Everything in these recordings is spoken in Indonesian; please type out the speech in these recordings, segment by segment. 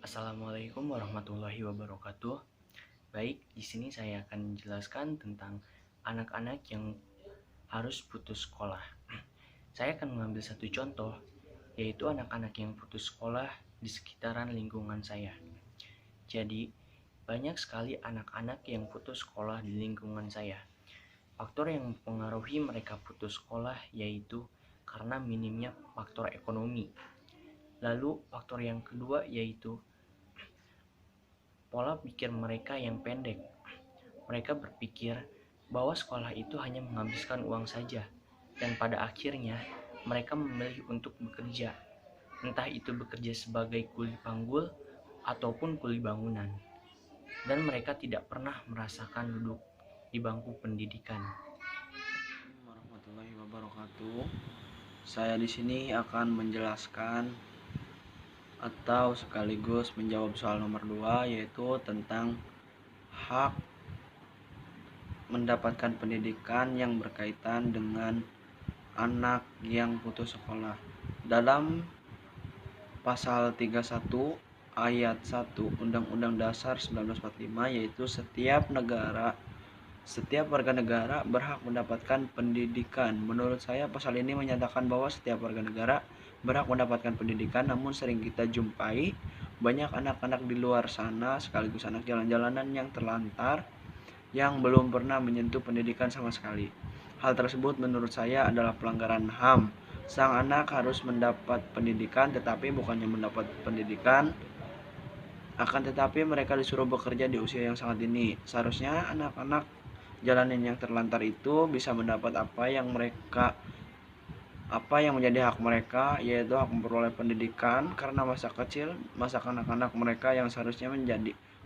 Assalamualaikum warahmatullahi wabarakatuh. Baik, di sini saya akan menjelaskan tentang anak-anak yang harus putus sekolah. Saya akan mengambil satu contoh, yaitu anak-anak yang putus sekolah di sekitaran lingkungan saya. Jadi, banyak sekali anak-anak yang putus sekolah di lingkungan saya. Faktor yang mempengaruhi mereka putus sekolah yaitu karena minimnya faktor ekonomi. Lalu, faktor yang kedua yaitu pola pikir mereka yang pendek. Mereka berpikir bahwa sekolah itu hanya menghabiskan uang saja, dan pada akhirnya mereka memilih untuk bekerja, entah itu bekerja sebagai kuli panggul ataupun kuli bangunan, dan mereka tidak pernah merasakan duduk di bangku pendidikan. Warahmatullahi wabarakatuh. Saya di sini akan menjelaskan atau sekaligus menjawab soal nomor 2, yaitu tentang hak mendapatkan pendidikan yang berkaitan dengan anak yang putus sekolah. Dalam pasal 31 ayat 1 Undang-Undang Dasar 1945, yaitu setiap warga negara berhak mendapatkan pendidikan. Menurut saya pasal ini menyatakan bahwa setiap warga negara berhak mendapatkan pendidikan, namun sering kita jumpai banyak anak-anak di luar sana sekaligus anak jalan-jalanan yang terlantar yang belum pernah menyentuh pendidikan sama sekali. Hal tersebut menurut saya adalah pelanggaran HAM. Sang anak harus mendapat pendidikan, tetapi bukannya mendapat pendidikan, akan tetapi mereka disuruh bekerja di usia yang sangat dini. Seharusnya anak-anak jalanan yang terlantar itu bisa mendapat apa yang menjadi hak mereka, yaitu hak memperoleh pendidikan, karena masa kecil, masa kanak-kanak mereka yang seharusnya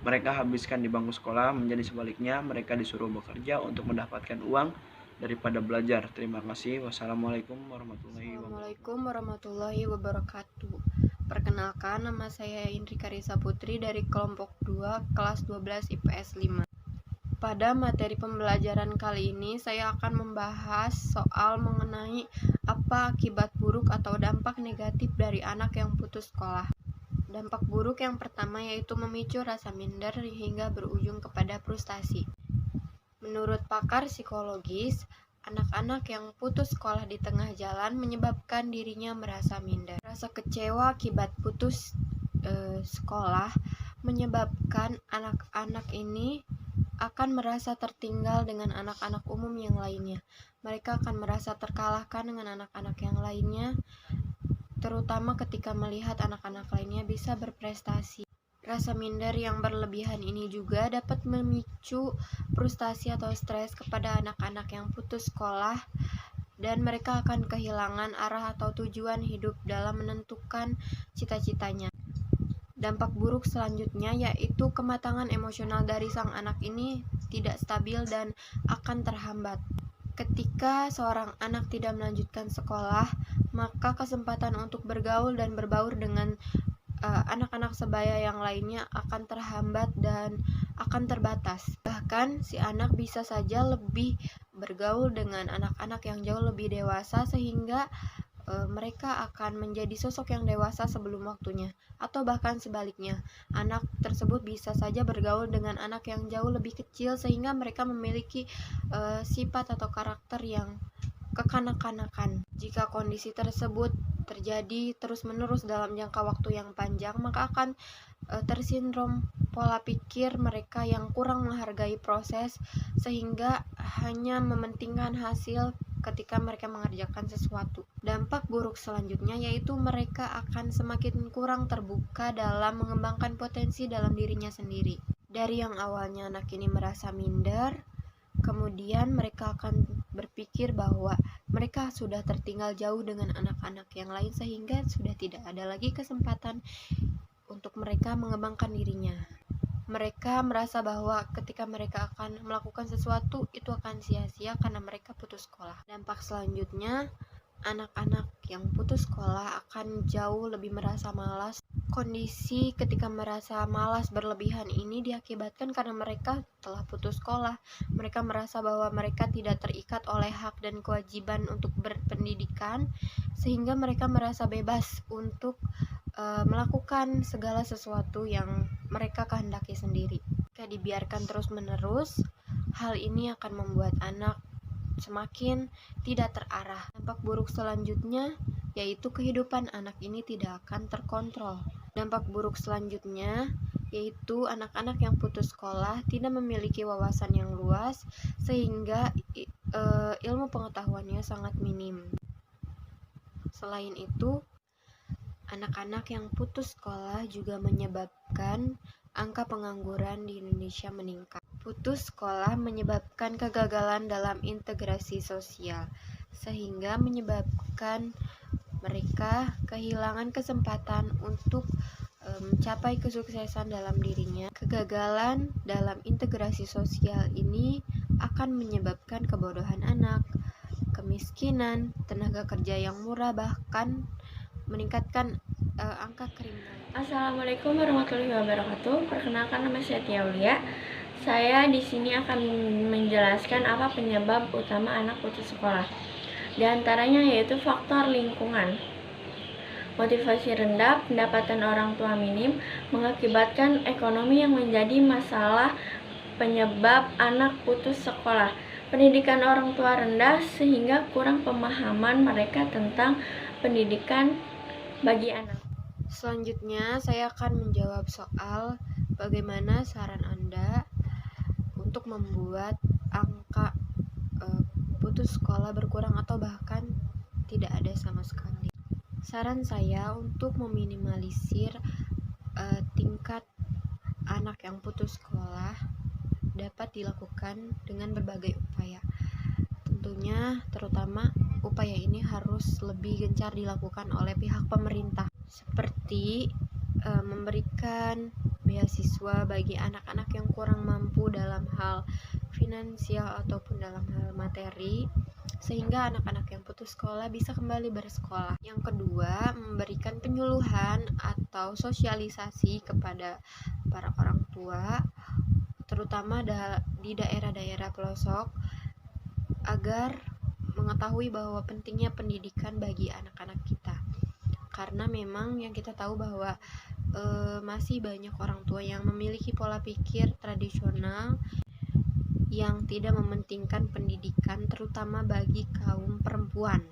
mereka habiskan di bangku sekolah, menjadi sebaliknya mereka disuruh bekerja untuk mendapatkan uang daripada belajar. Terima kasih. Wassalamualaikum warahmatullahi wabarakatuh. Perkenalkan, nama saya Indri Karisa Putri dari kelompok 2 kelas 12 IPS 5. Pada materi pembelajaran kali ini saya akan membahas soal mengenai apa akibat buruk atau dampak negatif dari anak yang putus sekolah. Dampak buruk yang pertama yaitu memicu rasa minder hingga berujung kepada frustasi. Menurut pakar psikologis, anak-anak yang putus sekolah di tengah jalan menyebabkan dirinya merasa minder. Rasa kecewa akibat putus sekolah menyebabkan anak-anak ini akan merasa tertinggal dengan anak-anak umum yang lainnya. Mereka akan merasa terkalahkan dengan anak-anak yang lainnya, terutama ketika melihat anak-anak lainnya bisa berprestasi. Rasa minder yang berlebihan ini juga dapat memicu frustasi atau stres kepada anak-anak yang putus sekolah, dan mereka akan kehilangan arah atau tujuan hidup dalam menentukan cita-citanya. Dampak buruk selanjutnya yaitu kematangan emosional dari sang anak ini tidak stabil dan akan terhambat. Ketika seorang anak tidak melanjutkan sekolah, maka kesempatan untuk bergaul dan berbaur dengan anak-anak sebaya yang lainnya akan terhambat dan akan terbatas. Bahkan si anak bisa saja lebih bergaul dengan anak-anak yang jauh lebih dewasa sehingga mereka akan menjadi sosok yang dewasa sebelum waktunya, atau bahkan sebaliknya, anak tersebut bisa saja bergaul dengan anak yang jauh lebih kecil sehingga mereka memiliki sifat atau karakter yang kekanak-kanakan. Jika kondisi tersebut terjadi terus-menerus dalam jangka waktu yang panjang, maka akan tersindrom pola pikir mereka yang kurang menghargai proses sehingga hanya mementingkan hasil ketika mereka mengerjakan sesuatu. Dampak buruk selanjutnya yaitu mereka akan semakin kurang terbuka dalam mengembangkan potensi dalam dirinya sendiri. Dari yang awalnya anak ini merasa minder, kemudian mereka akan berpikir bahwa mereka sudah tertinggal jauh dengan anak-anak yang lain sehingga sudah tidak ada lagi kesempatan untuk mereka mengembangkan dirinya. Mereka merasa bahwa ketika mereka akan melakukan sesuatu itu akan sia-sia karena mereka putus sekolah. Dampak selanjutnya, anak-anak yang putus sekolah akan jauh lebih merasa malas. Kondisi ketika merasa malas berlebihan ini diakibatkan karena mereka telah putus sekolah. Mereka merasa bahwa mereka tidak terikat oleh hak dan kewajiban untuk berpendidikan, sehingga mereka merasa bebas untuk melakukan segala sesuatu yang mereka kehendaki sendiri. Jika dibiarkan terus-menerus, hal ini akan membuat anak semakin tidak terarah. Dampak buruk selanjutnya yaitu kehidupan anak ini tidak akan terkontrol. Dampak buruk selanjutnya yaitu anak-anak yang putus sekolah tidak memiliki wawasan yang luas sehingga ilmu pengetahuannya sangat minim. Selain itu, anak-anak yang putus sekolah juga menyebabkan angka pengangguran di Indonesia meningkat. Putus sekolah menyebabkan kegagalan dalam integrasi sosial, sehingga menyebabkan mereka kehilangan kesempatan untuk mencapai kesuksesan dalam dirinya. Kegagalan dalam integrasi sosial ini akan menyebabkan kebodohan anak, kemiskinan, tenaga kerja yang murah, bahkan meningkatkan angka kriminalitas. Assalamualaikum warahmatullahi wabarakatuh. Perkenalkan, nama saya Tia Aulia. Saya di sini akan menjelaskan apa penyebab utama anak putus sekolah. Di antaranya yaitu faktor lingkungan. Motivasi rendah, pendapatan orang tua minim, mengakibatkan ekonomi yang menjadi masalah penyebab anak putus sekolah. Pendidikan orang tua rendah sehingga kurang pemahaman mereka tentang pendidikan bagi anak. Selanjutnya, saya akan menjawab soal bagaimana saran Anda untuk membuat angka putus sekolah berkurang atau bahkan tidak ada sama sekali. Saran saya untuk meminimalisir tingkat anak yang putus sekolah dapat dilakukan dengan berbagai upaya. Tentunya, terutama upaya ini harus lebih gencar dilakukan oleh pihak pemerintah, seperti memberikan beasiswa bagi anak-anak yang kurang mampu dalam hal finansial ataupun dalam hal materi, sehingga anak-anak yang putus sekolah bisa kembali bersekolah. Yang kedua, memberikan penyuluhan atau sosialisasi kepada para orang tua, terutama di daerah-daerah pelosok, agar mengetahui bahwa pentingnya pendidikan bagi anak-anak kita. Karena memang yang kita tahu bahwa masih banyak orang tua yang memiliki pola pikir tradisional yang tidak mementingkan pendidikan, terutama bagi kaum perempuan.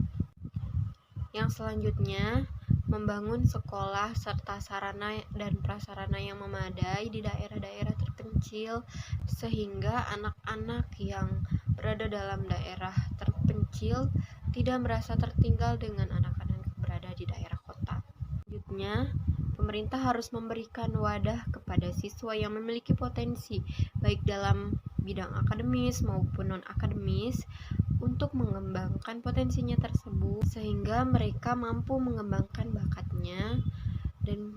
Yang selanjutnya, membangun sekolah serta sarana dan prasarana yang memadai di daerah-daerah terpencil, sehingga anak-anak yang berada dalam daerah terpencil tidak merasa tertinggal dengan anak-anak yang berada di daerah kota. Selanjutnya, pemerintah harus memberikan wadah kepada siswa yang memiliki potensi, baik dalam bidang akademis maupun non-akademis, untuk mengembangkan potensinya tersebut, sehingga mereka mampu mengembangkan bakatnya dan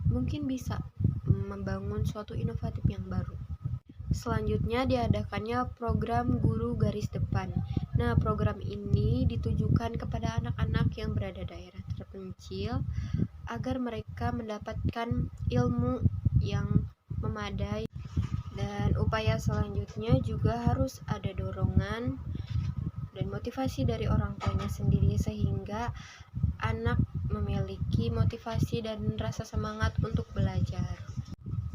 mungkin bisa membangun suatu inovatif yang baru. Selanjutnya, diadakannya program guru garis depan. Nah, program ini ditujukan kepada anak-anak yang berada daerah terpencil agar mereka mendapatkan ilmu yang memadai. Dan upaya selanjutnya juga harus ada dorongan dan motivasi dari orang tuanya sendiri, sehingga anak memiliki motivasi dan rasa semangat untuk belajar.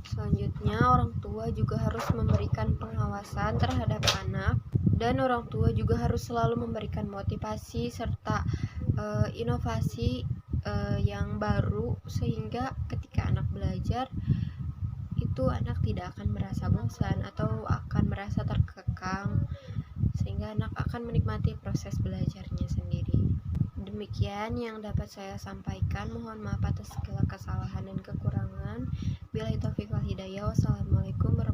Selanjutnya, orang tua juga harus memberikan pengawasan terhadap anak, dan orang tua juga harus selalu memberikan motivasi serta inovasi yang baru, sehingga ketika anak belajar itu anak tidak akan merasa bosan atau akan merasa terkekang, sehingga anak akan menikmati proses belajarnya sendiri. Demikian yang dapat saya sampaikan. Mohon maaf atas segala kesalahan dan kekurangan. Billahi taufiq wal hidayah. Wassalamualaikum warahmatullahi wabarakatuh.